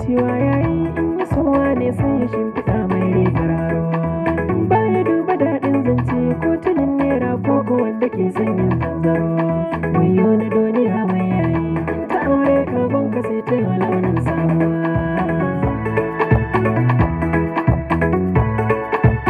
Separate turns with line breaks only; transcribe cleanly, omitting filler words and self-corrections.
cewa yayi in yi sowa ne sai ya shimfiɗa mai rigar aro. Baya duba daɗin zance ko tulin naira ko wanda ke son yin zanzaro. Wayo na duniya mai yayi in ta aure ka gonka sai ta yi launin samuwa.